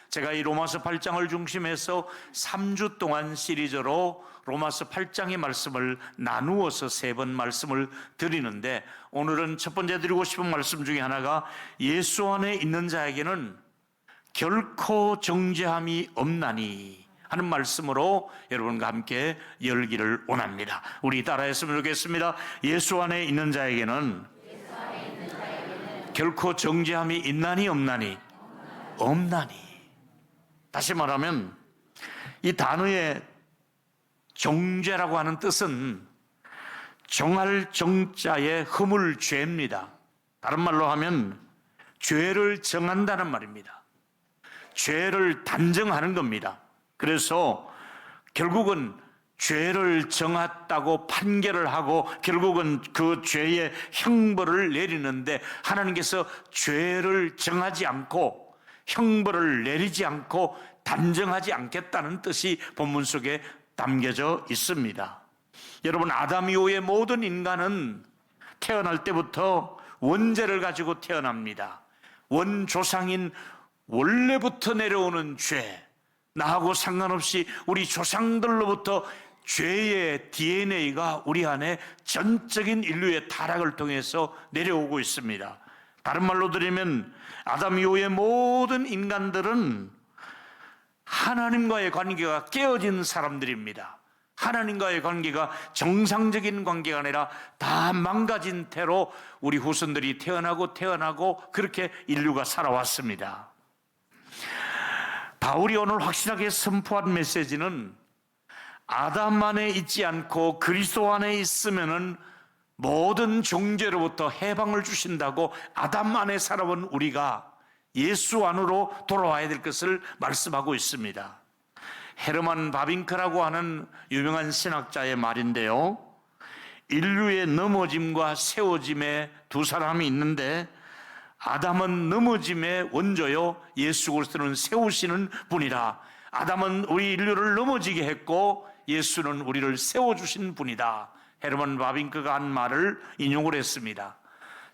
제가 이 로마서 8장을 중심해서 3주 동안 시리즈로 로마서 8장의 말씀을 나누어서 3번 말씀을 드리는데, 오늘은 첫 번째 드리고 싶은 말씀 중에 하나가 예수 안에 있는 자에게는 결코 정죄함이 없나니 하는 말씀으로 여러분과 함께 열기를 원합니다. 우리 따라했으면 좋겠습니다. 예수 안에 있는 자에게는 결코 정죄함이 있나니 없나니? 없나니. 다시 말하면 이 단어의 정죄라고 하는 뜻은 정할 정자의 허물 죄입니다. 다른 말로 하면 죄를 정한다는 말입니다. 죄를 단정하는 겁니다. 그래서 결국은 죄를 정했다고 판결을 하고 결국은 그 죄의 형벌을 내리는데, 하나님께서 죄를 정하지 않고 형벌을 내리지 않고 단정하지 않겠다는 뜻이 본문 속에 담겨져 있습니다. 여러분, 아담 이후의 모든 인간은 태어날 때부터 원죄를 가지고 태어납니다. 원조상인 원래부터 내려오는 죄, 나하고 상관없이 우리 조상들로부터 죄의 DNA가 우리 안에 전적인 인류의 타락을 통해서 내려오고 있습니다. 다른 말로 드리면 아담 이후의 모든 인간들은 하나님과의 관계가 깨어진 사람들입니다. 하나님과의 관계가 정상적인 관계가 아니라 다 망가진 태로 우리 후손들이 태어나고 그렇게 인류가 살아왔습니다. 바울이 오늘 확실하게 선포한 메시지는 아담 안에 있지 않고 그리스도 안에 있으면은 모든 정죄로부터 해방을 주신다고, 아담 안에 살아온 우리가 예수 안으로 돌아와야 될 것을 말씀하고 있습니다. 헤르만 바빙크라고 하는 유명한 신학자의 말인데요, 인류의 넘어짐과 세워짐에 두 사람이 있는데, 아담은 넘어짐의 원조요, 예수 그리스도는 세우시는 분이라. 아담은 우리 인류를 넘어지게 했고 예수는 우리를 세워주신 분이다. 헤르만 바빙크가 한 말을 인용을 했습니다.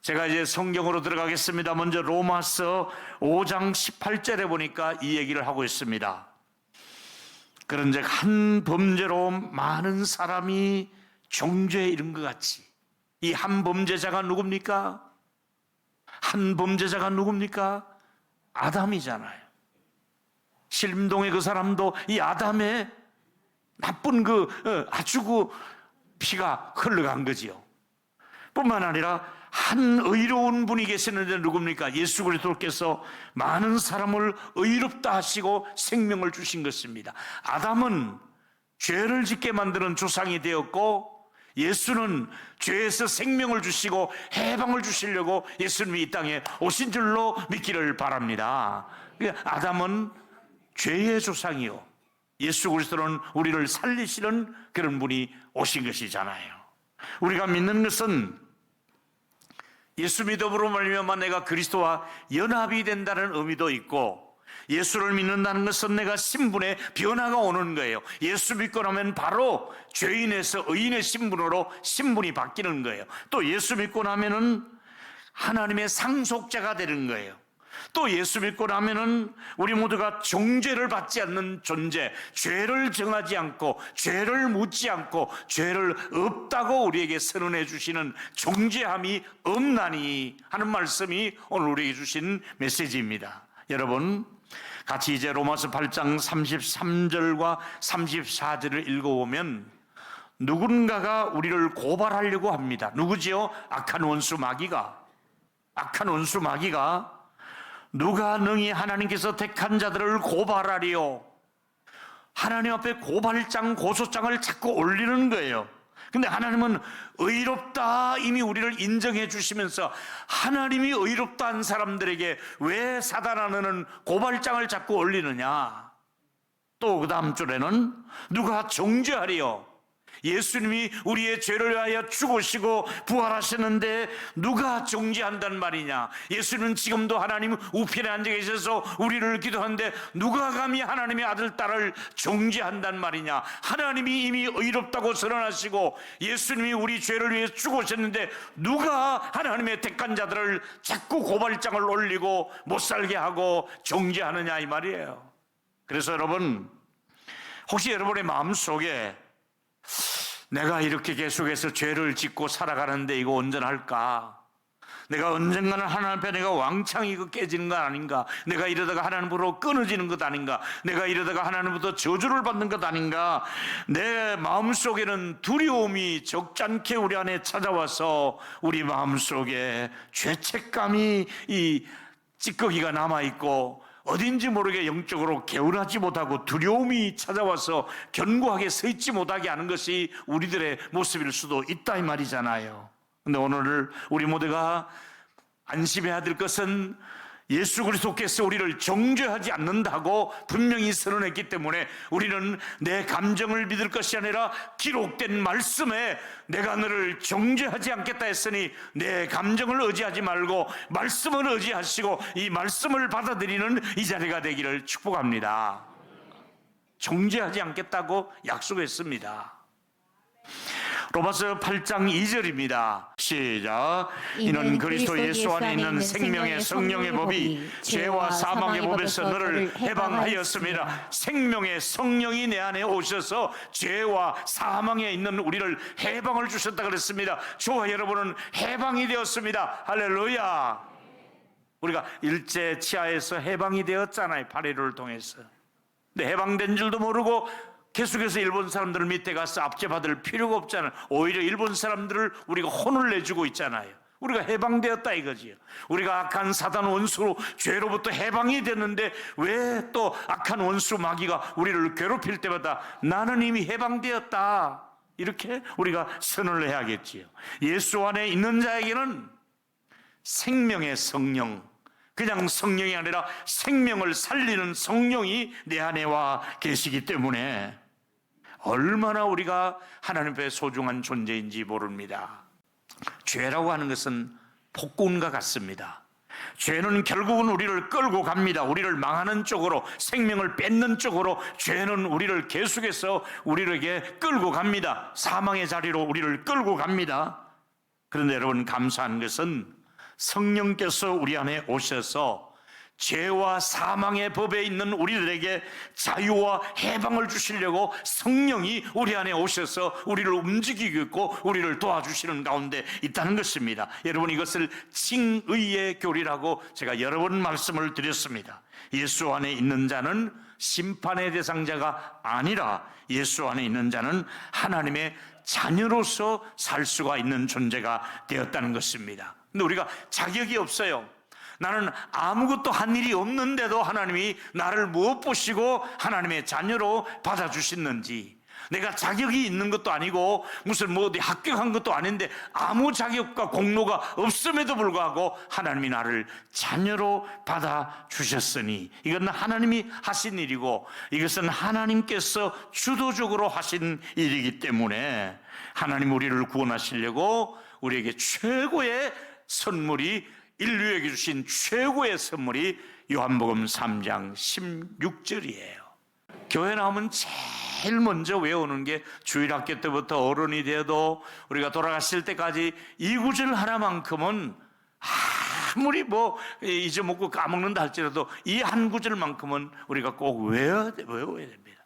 제가 이제 성경으로 들어가겠습니다. 먼저 로마서 5장 18절에 보니까 이 얘기를 하고 있습니다. 그런즉 한 범죄로 많은 사람이 정죄에 이른 것 같이. 이 한 범죄자가 누굽니까? 한 범죄자가 누굽니까? 아담이잖아요. 신림동의 그 사람도 이 아담의 나쁜 아주 피가 흘러간 거지요. 뿐만 아니라 한 의로운 분이 계시는데 누굽니까? 예수 그리스도께서 많은 사람을 의롭다 하시고 생명을 주신 것입니다. 아담은 죄를 짓게 만드는 조상이 되었고, 예수는 죄에서 생명을 주시고 해방을 주시려고 예수님이 이 땅에 오신 줄로 믿기를 바랍니다. 아담은 죄의 조상이요, 예수 그리스도는 우리를 살리시는 그런 분이 오신 것이잖아요. 우리가 믿는 것은 예수 믿음으로 말미암아 내가 그리스도와 연합이 된다는 의미도 있고, 예수를 믿는다는 것은 내가 신분의 변화가 오는 거예요. 예수 믿고 나면 바로 죄인에서 의인의 신분으로 신분이 바뀌는 거예요. 또 예수 믿고 나면은 하나님의 상속자가 되는 거예요. 또 예수 믿고 나면은 우리 모두가 정죄를 받지 않는 존재, 죄를 정하지 않고 죄를 묻지 않고 죄를 없다고 우리에게 선언해 주시는 정죄함이 없나니 하는 말씀이 오늘 우리에게 주신 메시지입니다. 여러분, 같이 이제 로마서 8장 33절과 34절을 읽어보면 누군가가 우리를 고발하려고 합니다. 누구지요? 악한 원수 마귀가 누가 능히 하나님께서 택한 자들을 고발하리요? 하나님 앞에 고발장, 고소장을 자꾸 올리는 거예요. 근데 하나님은 의롭다 이미 우리를 인정해 주시면서 하나님이 의롭다 한 사람들에게 왜 사단하는 고발장을 자꾸 올리느냐? 또 그 다음 줄에는 누가 정죄하리요? 예수님이 우리의 죄를 위하여 죽으시고 부활하셨는데 누가 정죄한단 말이냐? 예수님은 지금도 하나님 우편에 앉아 계셔서 우리를 기도하는데 누가 감히 하나님의 아들 딸을 정죄한단 말이냐? 하나님이 이미 의롭다고 선언하시고 예수님이 우리 죄를 위해 죽으셨는데 누가 하나님의 택한 자들을 자꾸 고발장을 올리고 못살게 하고 정죄하느냐 이 말이에요. 그래서 여러분, 혹시 여러분의 마음속에 내가 이렇게 계속해서 죄를 짓고 살아가는데 이거 온전할까? 내가 언젠가는 하나님 앞에 내가 왕창이 깨지는 것 아닌가? 내가 이러다가 하나님으로 끊어지는 것 아닌가? 내가 이러다가 하나님부터 저주를 받는 것 아닌가? 내 마음속에는 두려움이 적잖게 우리 안에 찾아와서 우리 마음속에 죄책감이 이 찌꺼기가 남아있고 어딘지 모르게 영적으로 개운하지 못하고 두려움이 찾아와서 견고하게 서 있지 못하게 하는 것이 우리들의 모습일 수도 있다 이 말이잖아요. 근데 오늘 우리 모두가 안심해야 될 것은 예수 그리스도께서 우리를 정죄하지 않는다고 분명히 선언했기 때문에 우리는 내 감정을 믿을 것이 아니라 기록된 말씀에 내가 너를 정죄하지 않겠다 했으니 내 감정을 의지하지 말고 말씀을 의지하시고 이 말씀을 받아들이는 이 자리가 되기를 축복합니다. 정죄하지 않겠다고 약속했습니다. 로마서 8장 2절입니다. 시작. 이는 그리스도 예수 안에 있는 생명의 성령의 법이 죄와 사망의 법에서 너를 해방하였습니다. 생명의 성령이 내 안에 오셔서 죄와 사망에 있는 우리를 해방을 주셨다 그랬습니다. 저와 여러분은 해방이 되었습니다. 할렐루야. 우리가 일제 치하에서 해방이 되었잖아요. 파리를 통해서. 근데 해방된 줄도 모르고 계속해서 일본 사람들 밑에 가서 압제받을 필요가 없잖아요. 오히려 일본 사람들을 우리가 혼을 내주고 있잖아요. 우리가 해방되었다 이거지요. 우리가 악한 사단 원수 죄로부터 해방이 됐는데 왜 또 악한 원수 마귀가 우리를 괴롭힐 때마다 나는 이미 해방되었다 이렇게 우리가 선언을 해야겠지요. 예수 안에 있는 자에게는 생명의 성령, 그냥 성령이 아니라 생명을 살리는 성령이 내 안에 와 계시기 때문에 얼마나 우리가 하나님 앞에 소중한 존재인지 모릅니다. 죄라고 하는 것은 폭군과 같습니다. 죄는 결국은 우리를 끌고 갑니다. 우리를 망하는 쪽으로, 생명을 뺏는 쪽으로 죄는 우리를 계속해서 우리에게 끌고 갑니다. 사망의 자리로 우리를 끌고 갑니다. 그런데 여러분, 감사한 것은 성령께서 우리 안에 오셔서 죄와 사망의 법에 있는 우리들에게 자유와 해방을 주시려고 성령이 우리 안에 오셔서 우리를 움직이고 우리를 도와주시는 가운데 있다는 것입니다. 여러분, 이것을 칭의의 교리라고 제가 여러 번 말씀을 드렸습니다. 예수 안에 있는 자는 심판의 대상자가 아니라 예수 안에 있는 자는 하나님의 자녀로서 살 수가 있는 존재가 되었다는 것입니다. 근데 우리가 자격이 없어요. 나는 아무것도 한 일이 없는데도 하나님이 나를 무엇 보시고 하나님의 자녀로 받아주시는지, 내가 자격이 있는 것도 아니고 무슨 뭐 어디 합격한 것도 아닌데 아무 자격과 공로가 없음에도 불구하고 하나님이 나를 자녀로 받아주셨으니 이건 하나님이 하신 일이고 이것은 하나님께서 주도적으로 하신 일이기 때문에 하나님 우리를 구원하시려고 우리에게 최고의 선물이, 인류에게 주신 최고의 선물이 요한복음 3장 16절이에요. 교회 나오면 제일 먼저 외우는 게 주일학교 때부터 어른이 되어도 우리가 돌아가실 때까지 이 구절 하나만큼은 아무리 뭐 잊어먹고 까먹는다 할지라도 이 한 구절만큼은 우리가 꼭 외워야 됩니다.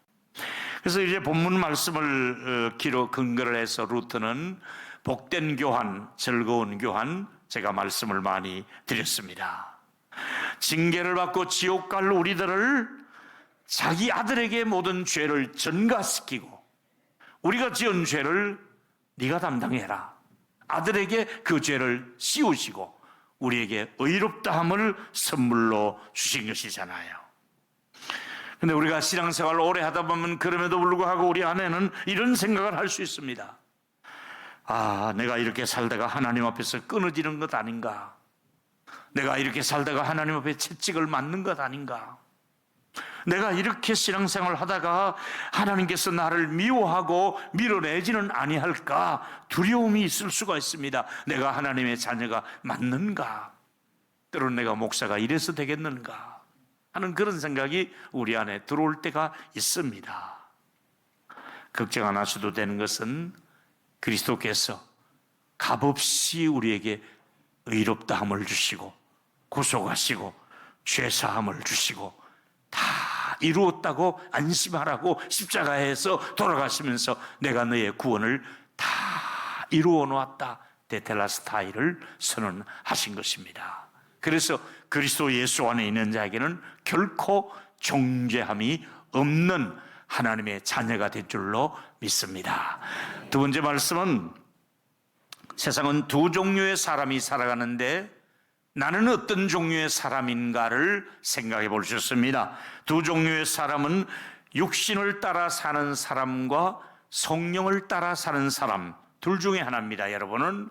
그래서 이제 본문 말씀을 근거를 해서 루트는 복된 교환, 즐거운 교환, 제가 말씀을 많이 드렸습니다. 징계를 받고 지옥 갈 우리들을 자기 아들에게 모든 죄를 전가시키고 우리가 지은 죄를 네가 담당해라, 아들에게 그 죄를 씌우시고 우리에게 의롭다함을 선물로 주신 것이잖아요. 근데 우리가 신앙생활을 오래 하다 보면 그럼에도 불구하고 우리 안에는 이런 생각을 할 수 있습니다. 내가 이렇게 살다가 하나님 앞에서 끊어지는 것 아닌가? 내가 이렇게 살다가 하나님 앞에 채찍을 맞는 것 아닌가? 내가 이렇게 신앙생활을 하다가 하나님께서 나를 미워하고 밀어내지는 아니할까 두려움이 있을 수가 있습니다. 내가 하나님의 자녀가 맞는가? 때로는 내가 목사가 이래서 되겠는가 하는 그런 생각이 우리 안에 들어올 때가 있습니다. 걱정 안 하셔도 되는 것은 그리스도께서 값없이 우리에게 의롭다함을 주시고 구속하시고 죄사함을 주시고 다 이루었다고 안심하라고 십자가에서 돌아가시면서 내가 너의 구원을 다 이루어 놓았다, 테텔라스타이를 선언하신 것입니다. 그래서 그리스도 예수 안에 있는 자에게는 결코 정죄함이 없는 하나님의 자녀가 될 줄로 믿습니다. 두 번째 말씀은 세상은 두 종류의 사람이 살아가는데 나는 어떤 종류의 사람인가를 생각해 볼 수 있습니다. 두 종류의 사람은 육신을 따라 사는 사람과 성령을 따라 사는 사람, 둘 중에 하나입니다. 여러분은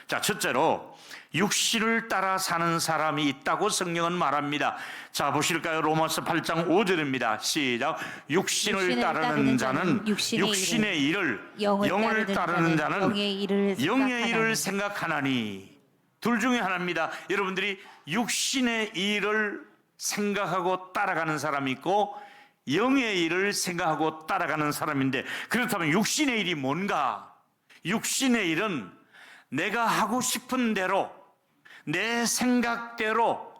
자, 첫째로 육신을 따라 사는 사람이 있다고 성경은 말합니다. 자, 보실까요? 로마서 8장 5절입니다. 시작. 육신을 따르는 자는 육신의 일을, 영을 따르는 자는 영의 일을 생각하나니. 둘 중에 하나입니다. 여러분들이 육신의 일을 생각하고 따라가는 사람이 있고 영의 일을 생각하고 따라가는 사람인데, 그렇다면 육신의 일이 뭔가? 육신의 일은 내가 하고 싶은 대로 내 생각대로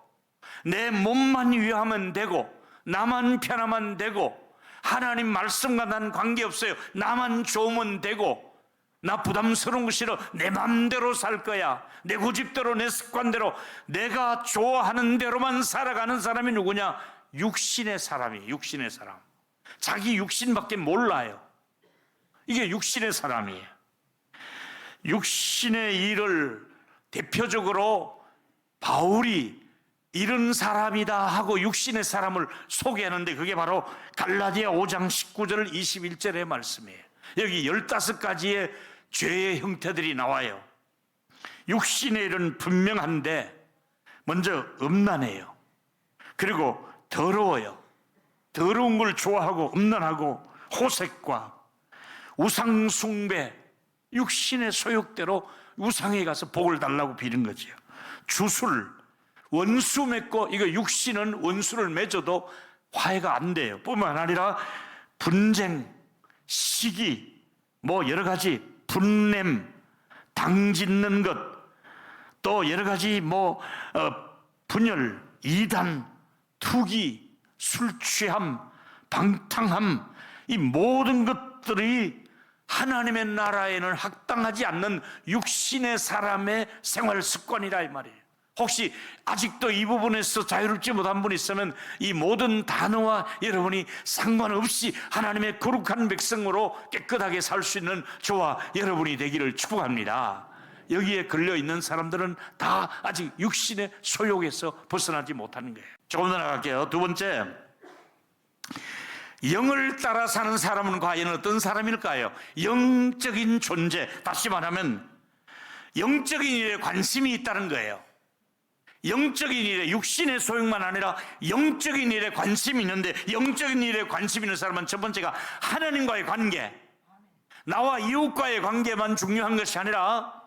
내 몸만 위하면 되고 나만 편하면 되고 하나님 말씀과 난 관계없어요. 나만 좋으면 되고 나 부담스러운 거 싫어. 내 맘대로 살 거야. 내 고집대로 내 습관대로 내가 좋아하는 대로만 살아가는 사람이 누구냐? 육신의 사람이에요. 육신의 사람. 자기 육신밖에 몰라요. 이게 육신의 사람이에요. 육신의 일을 대표적으로 바울이 이런 사람이다 하고 육신의 사람을 소개하는데 그게 바로 갈라디아 5장 19절 21절의 말씀이에요. 여기 15가지의 죄의 형태들이 나와요. 육신의 일은 분명한데 먼저 음란해요. 그리고 더러워요. 더러운 걸 좋아하고 음란하고 호색과 우상 숭배, 육신의 소욕대로 우상에 가서 복을 달라고 비는 거죠. 주술, 원수 맺고, 이거 육신은 원수를 맺어도 화해가 안 돼요. 뿐만 아니라 분쟁, 시기, 뭐 여러 가지 분냄, 당짓는 것, 또 여러 가지 분열, 이단, 투기, 술 취함, 방탕함, 이 모든 것들이 하나님의 나라에는 합당하지 않는 육신의 사람의 생활 습관이라 이 말이에요. 혹시 아직도 이 부분에서 자유롭지 못한 분 있으면 이 모든 단어와 여러분이 상관없이 하나님의 거룩한 백성으로 깨끗하게 살 수 있는 저와 여러분이 되기를 축복합니다. 여기에 걸려있는 사람들은 다 아직 육신의 소욕에서 벗어나지 못하는 거예요. 조금 더 나갈게요. 두 번째, 영을 따라 사는 사람은 과연 어떤 사람일까요? 영적인 존재, 다시 말하면 영적인 일에 관심이 있다는 거예요. 영적인 일에, 육신의 소욕만 아니라 영적인 일에 관심이 있는데, 영적인 일에 관심 있는 사람은 첫 번째가 하나님과의 관계, 나와 이웃과의 관계만 중요한 것이 아니라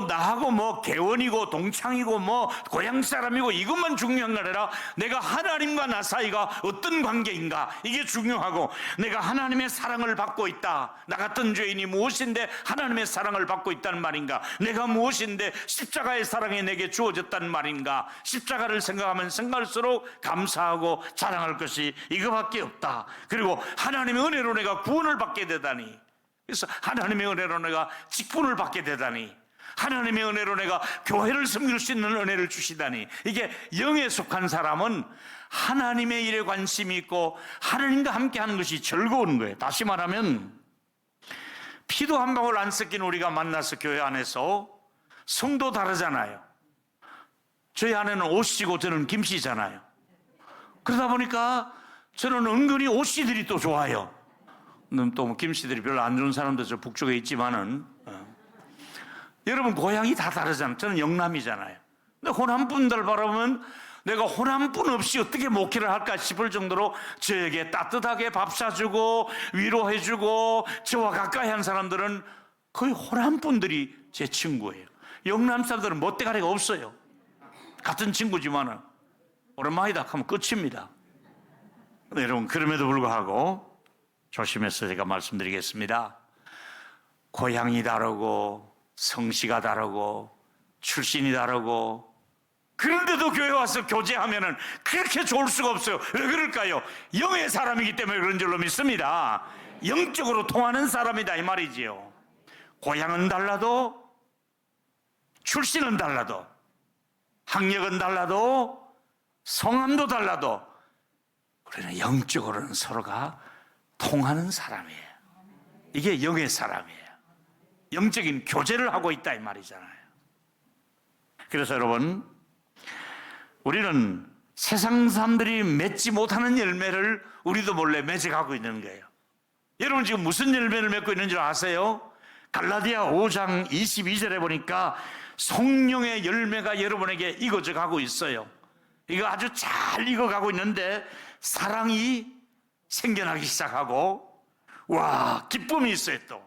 나하고 개원이고 동창이고 고향 사람이고 이것만 중요한 게 아니라 내가 하나님과 나 사이가 어떤 관계인가, 이게 중요하고, 내가 하나님의 사랑을 받고 있다, 나 같은 죄인이 무엇인데 하나님의 사랑을 받고 있다는 말인가, 내가 무엇인데 십자가의 사랑이 내게 주어졌다는 말인가, 십자가를 생각하면 생각할수록 감사하고 자랑할 것이 이거밖에 없다. 그리고 하나님의 은혜로 내가 구원을 받게 되다니, 그래서 하나님의 은혜로 내가 직분을 받게 되다니, 하나님의 은혜로 내가 교회를 섬길 수 있는 은혜를 주시다니, 이게 영에 속한 사람은 하나님의 일에 관심이 있고 하나님과 함께하는 것이 즐거운 거예요. 다시 말하면 피도 한 방울 안 섞인 우리가 만나서 교회 안에서 성도 다르잖아요. 저희 아내는 오씨고 저는 김씨잖아요. 그러다 보니까 저는 은근히 오씨들이 또 좋아요. 또 김씨들이 별로 안 좋은 사람도 저 북쪽에 있지만은 여러분 고향이 다 다르잖아요. 저는 영남이잖아요. 근데 호남 분들 바라보면 내가 호남분 없이 어떻게 목회를 할까 싶을 정도로 저에게 따뜻하게 밥 사주고 위로해주고 저와 가까이 한 사람들은 거의 호남분들이 제 친구예요. 영남 사람들은 멋대가리가 없어요. 같은 친구지만은 오랜만이다 하면 끝입니다. 여러분, 그럼에도 불구하고 조심해서 제가 말씀드리겠습니다. 고향이 다르고 성씨가 다르고 출신이 다르고 그런데도 교회 와서 교제하면은 그렇게 좋을 수가 없어요. 왜 그럴까요? 영의 사람이기 때문에 그런 줄로 믿습니다. 영적으로 통하는 사람이다 이 말이지요. 고향은 달라도 출신은 달라도 학력은 달라도 성함도 달라도 우리는 영적으로는 서로가 통하는 사람이에요. 이게 영의 사람이에요. 영적인 교제를 하고 있다 이 말이잖아요. 그래서 여러분, 우리는 세상 사람들이 맺지 못하는 열매를 우리도 몰래 맺어가고 있는 거예요. 여러분 지금 무슨 열매를 맺고 있는 줄 아세요? 갈라디아 5장 22절에 보니까 성령의 열매가 여러분에게 익어져 가고 있어요. 이거 아주 잘 익어가고 있는데 사랑이 생겨나기 시작하고, 와, 기쁨이 있어요. 또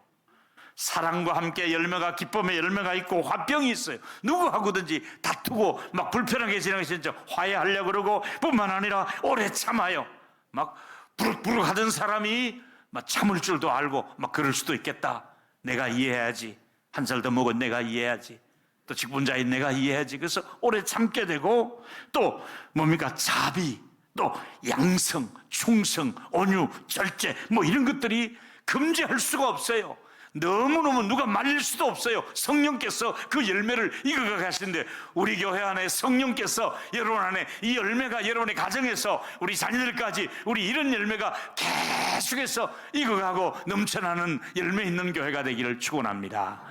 사랑과 함께 열매가, 기쁨의 열매가 있고 화평이 있어요. 누구하고든지 다투고 막 불편하게 지나가시는 화해하려고 그러고, 뿐만 아니라 오래 참아요. 막 부룩부룩 하던 사람이 막 참을 줄도 알고 막 그럴 수도 있겠다. 내가 이해해야지. 한 살 더 먹은 내가 이해해야지. 또 직분자인 내가 이해해야지. 그래서 오래 참게 되고, 또 뭡니까? 자비, 또 양성, 충성, 온유, 절제, 뭐 이런 것들이 금지할 수가 없어요. 너무너무 누가 말릴 수도 없어요. 성령께서 그 열매를 익어가 가시는데, 우리 교회 안에 성령께서 여러분 안에 이 열매가 여러분의 가정에서 우리 자녀들까지 우리 이런 열매가 계속해서 익어가고 넘쳐나는 열매 있는 교회가 되기를 축원합니다.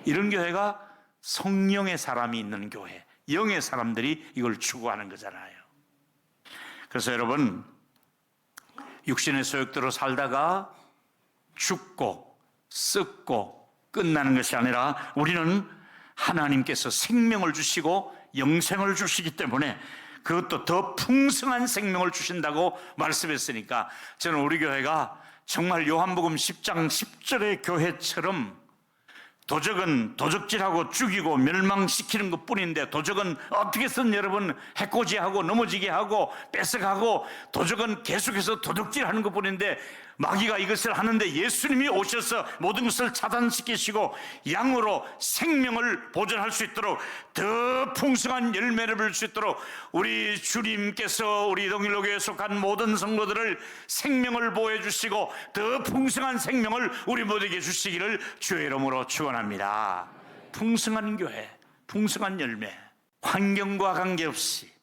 이런 교회가 성령의 사람이 있는 교회, 영의 사람들이 이걸 추구하는 거잖아요. 그래서 여러분, 육신의 소욕대로 살다가 죽고 썩고 끝나는 것이 아니라 우리는 하나님께서 생명을 주시고 영생을 주시기 때문에 그것도 더 풍성한 생명을 주신다고 말씀했으니까, 저는 우리 교회가 정말 요한복음 10장 10절의 교회처럼 도적은 도적질하고 죽이고 멸망시키는 것 뿐인데, 도적은 어떻게든 여러분 해코지하고 넘어지게 하고 뺏어가고, 도적은 계속해서 도둑질하는 것 뿐인데, 마귀가 이것을 하는데 예수님이 오셔서 모든 것을 차단시키시고 양으로 생명을 보존할 수 있도록, 더 풍성한 열매를 볼 수 있도록 우리 주님께서 우리 동일로교에 속한 모든 성도들을 생명을 보호해 주시고 더 풍성한 생명을 우리 모두에게 주시기를 주의 이름으로 축원합니다. 풍성한 교회, 풍성한 열매, 환경과 관계없이.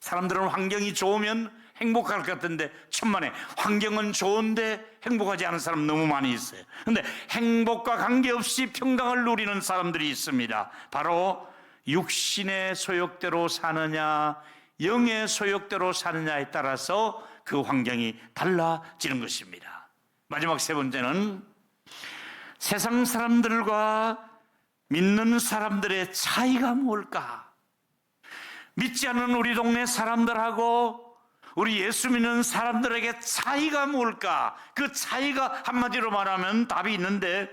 사람들은 환경이 좋으면 행복할 것 같은데 천만에 환경은 좋은데 행복하지 않은 사람 너무 많이 있어요. 그런데 행복과 관계없이 평강을 누리는 사람들이 있습니다. 바로 육신의 소욕대로 사느냐 영의 소욕대로 사느냐에 따라서 그 환경이 달라지는 것입니다. 마지막 세 번째는 세상 사람들과 믿는 사람들의 차이가 뭘까? 믿지 않는 우리 동네 사람들하고 우리 예수 믿는 사람들에게 차이가 뭘까? 그 차이가 한마디로 말하면 답이 있는데,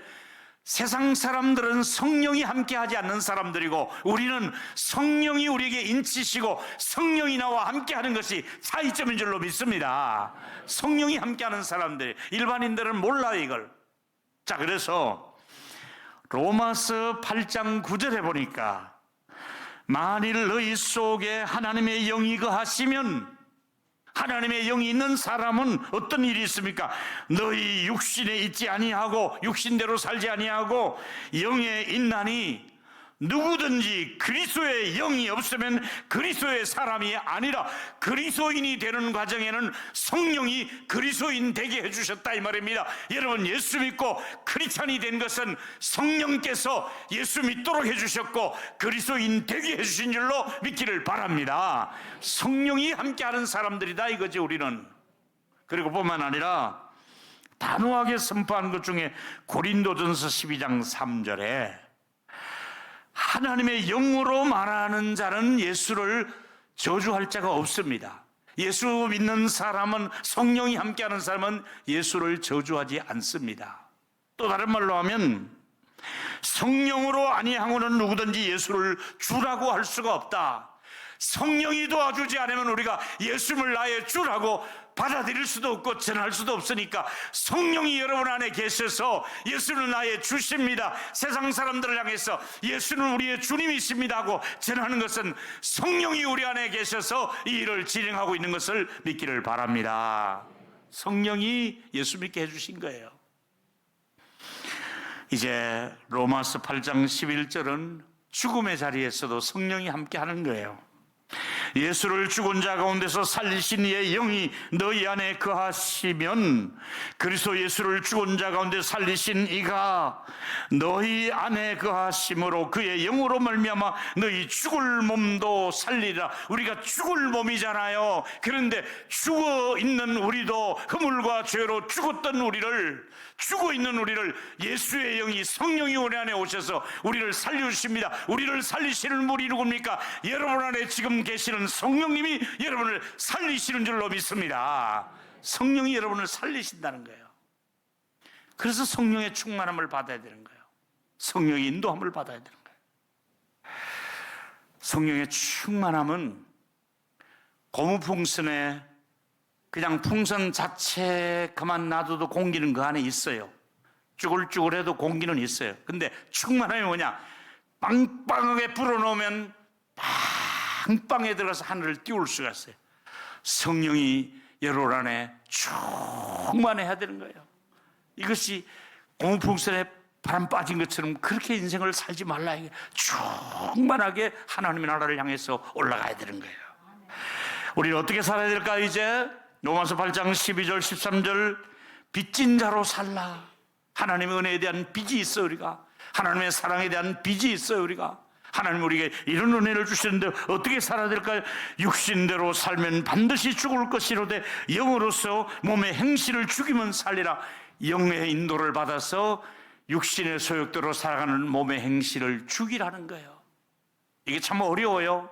세상 사람들은 성령이 함께하지 않는 사람들이고 우리는 성령이 우리에게 인치시고 성령이 나와 함께하는 것이 차이점인 줄로 믿습니다. 성령이 함께하는 사람들, 일반인들은 몰라요 이걸. 자, 그래서 로마서 8장 9절에 보니까 만일 너희 속에 하나님의 영이 거하시면, 하나님의 영이 있는 사람은 어떤 일이 있습니까? 너희 육신에 있지 아니하고 육신대로 살지 아니하고 영에 있나니, 누구든지 그리스도의 영이 없으면 그리스도의 사람이 아니라, 그리스도인이 되는 과정에는 성령이 그리스도인 되게 해주셨다 이 말입니다. 여러분, 예수 믿고 크리스찬이 된 것은 성령께서 예수 믿도록 해주셨고 그리스도인 되게 해주신 줄로 믿기를 바랍니다. 성령이 함께하는 사람들이다 이거지 우리는. 그리고 뿐만 아니라 단호하게 선포한 것 중에 고린도전서 12장 3절에 하나님의 영으로 말하는 자는 예수를 저주할 자가 없습니다. 예수 믿는 사람은, 성령이 함께하는 사람은 예수를 저주하지 않습니다. 또 다른 말로 하면 성령으로 아니하고는 누구든지 예수를 주라고 할 수가 없다. 성령이 도와주지 않으면 우리가 예수를 나의 주라고 받아들일 수도 없고 전할 수도 없으니까, 성령이 여러분 안에 계셔서 예수는 나의 주십니다, 세상 사람들을 향해서 예수는 우리의 주님이십니다 하고 전하는 것은 성령이 우리 안에 계셔서 이 일을 진행하고 있는 것을 믿기를 바랍니다. 성령이 예수 믿게 해주신 거예요. 이제 로마서 8장 11절은 죽음의 자리에서도 성령이 함께 하는 거예요. 예수를 죽은 자 가운데서 살리신 이의 영이 너희 안에 거하시면, 그리스도 예수를 죽은 자 가운데 살리신 이가 너희 안에 거하심으로 그의 영으로 말미암아 너희 죽을 몸도 살리라. 우리가 죽을 몸이잖아요. 그런데 죽어 있는 우리도, 허물과 죄로 죽었던 우리를, 죽어 있는 우리를 예수의 영이, 성령이 우리 안에 오셔서 우리를 살려주십니다. 우리를 살리시는 분이 누굽니까? 여러분 안에 지금 계시는 성령님이 여러분을 살리시는 줄로 믿습니다. 성령이 여러분을 살리신다는 거예요. 그래서 성령의 충만함을 받아야 되는 거예요. 성령의 인도함을 받아야 되는 거예요. 성령의 충만함은 고무풍선에 그냥 풍선 자체 가만 놔둬도 공기는 그 안에 있어요. 쭈글쭈글해도 공기는 있어요. 근데 충만함이 뭐냐? 빵빵하게 불어넣으면 빵빵에 들어가서 하늘을 띄울 수가 있어요. 성령이 여러분 안에 충만해야 되는 거예요. 이것이 고무풍선에 바람 빠진 것처럼 그렇게 인생을 살지 말라. 충만하게 하나님의 나라를 향해서 올라가야 되는 거예요. 우리는 어떻게 살아야 될까? 이제 로마서 8장 12절 13절, 빚진 자로 살라. 하나님의 은혜에 대한 빚이 있어요. 우리가 하나님의 사랑에 대한 빚이 있어요. 우리가 하나님 우리에게 이런 은혜를 주시는데 어떻게 살아야 될까요? 육신대로 살면 반드시 죽을 것이로되 영으로서 몸의 행실을 죽이면 살리라. 영의 인도를 받아서 육신의 소욕대로 살아가는 몸의 행실을 죽이라는 거예요. 이게 참 어려워요.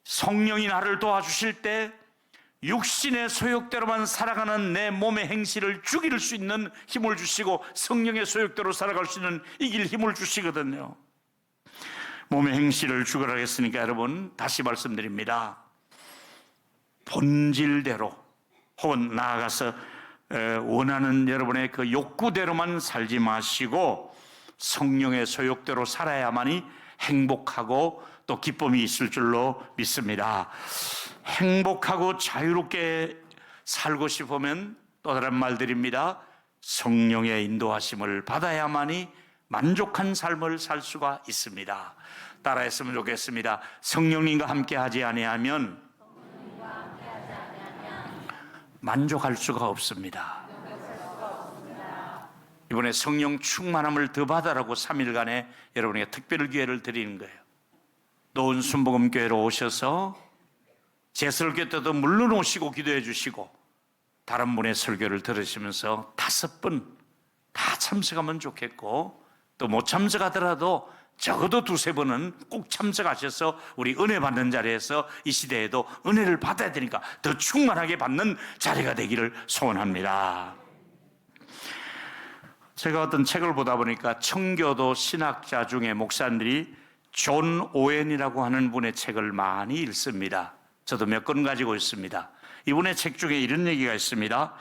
성령이 나를 도와주실 때 육신의 소욕대로만 살아가는 내 몸의 행실을 죽일 수 있는 힘을 주시고, 성령의 소욕대로 살아갈 수 있는 이길 힘을 주시거든요. 몸의 행실을 죽으라 했으니까 여러분, 다시 말씀드립니다. 본질대로 혹은 나아가서 원하는 여러분의 그 욕구대로만 살지 마시고 성령의 소욕대로 살아야만이 행복하고 또 기쁨이 있을 줄로 믿습니다. 행복하고 자유롭게 살고 싶으면 또 다른 말들입니다. 성령의 인도하심을 받아야만이 만족한 삶을 살 수가 있습니다. 따라했으면 좋겠습니다. 성령님과 함께 하지 아니하면 만족할 수가 없습니다. 이번에 성령 충만함을 더 받아라고 3일간에 여러분에게 특별 기회를 드리는 거예요. 노은 순복음교회로 오셔서 제 설교 때도 물론 오시고 기도해 주시고 다른 분의 설교를 들으시면서 5번 다 참석하면 좋겠고, 또 못 참석하더라도 적어도 2-3번은 꼭 참석하셔서 우리 은혜 받는 자리에서 이 시대에도 은혜를 받아야 되니까 더 충만하게 받는 자리가 되기를 소원합니다. 제가 어떤 책을 보다 보니까 청교도 신학자 중에 목사님들이 존 오웬이라고 하는 분의 책을 많이 읽습니다. 저도 몇 권 가지고 있습니다. 이분의 책 중에 이런 얘기가 있습니다.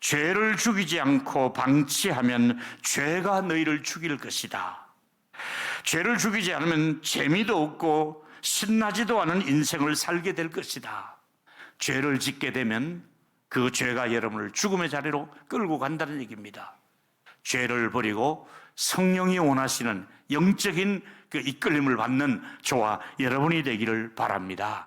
죄를 죽이지 않고 방치하면 죄가 너희를 죽일 것이다. 죄를 죽이지 않으면 재미도 없고 신나지도 않은 인생을 살게 될 것이다. 죄를 짓게 되면 그 죄가 여러분을 죽음의 자리로 끌고 간다는 얘기입니다. 죄를 버리고 성령이 원하시는 영적인 그 이끌림을 받는 저와 여러분이 되기를 바랍니다.